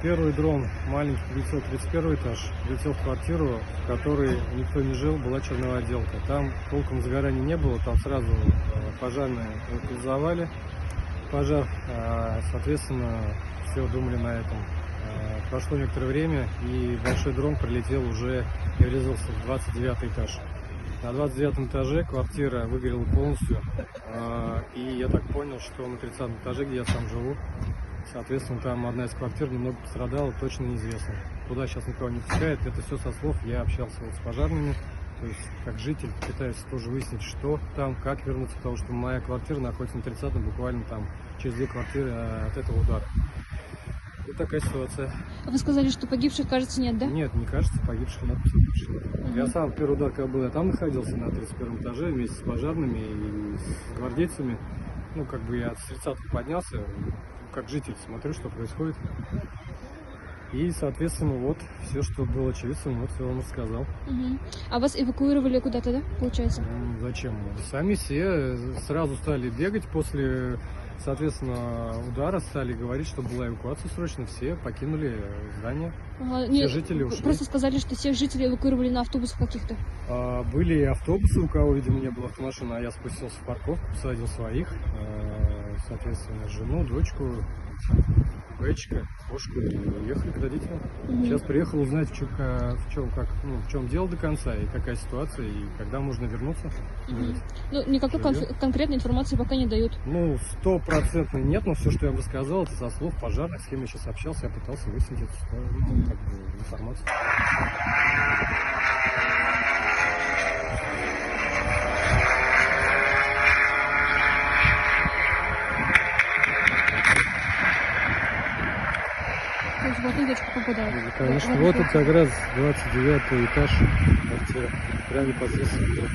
Первый дрон маленький прилетел, 31 этаж, прилетел в квартиру, в которой никто не жил, была черновая отделка. Там толком загорания не было, там сразу пожарные локализовали пожар, соответственно, все думали на этом. Прошло некоторое время, и большой дрон прилетел уже и врезался в 29 этаж. На 29 этаже квартира выгорела полностью, и я так понял, что на 30 этаже, где я сам живу, соответственно, там одна из квартир немного пострадала, точно неизвестно. Туда сейчас никого не пускает, это все со слов, я общался вот с пожарными, то есть как житель пытаюсь тоже выяснить, что там, как вернуться, потому что моя квартира находится на 30-м, буквально там через 2 квартиры от этого удара. И такая ситуация. А вы сказали, что погибших, кажется, нет, да? Нет, не кажется, погибших нет. Я сам в первый удар, когда был, я там находился на 31 этаже вместе с пожарными и с гвардейцами. Ну, как бы я с 30-х поднялся, как житель смотрю, что происходит. И, соответственно, вот все, что было очевидцем, вот я вам рассказал. А вас эвакуировали куда-то, да, получается? Зачем? Сами все сразу стали бегать после, соответственно, удара, стали говорить, что была эвакуация срочно, все покинули здание. Все жители ушли. Просто сказали, что всех жителей эвакуировали на автобусах каких-то. Были и автобусы, у кого, видимо, не было автомашины, а я спустился в парковку, посадил своих, соответственно, жену, дочку, бэчка, кошку, и уехали к родителям. Сейчас приехал узнать, в чем дело до конца, и какая ситуация, и когда можно вернуться. Ну, никакой конкретной информации пока не дают. Ну, 100% нет, но все, что я вам рассказал, это со слов пожарных, с кем я сейчас общался, я пытался выяснить эту информацию. В одну точку попадают. Конечно, вот это как раз 29 этаж, прямо непосредственно.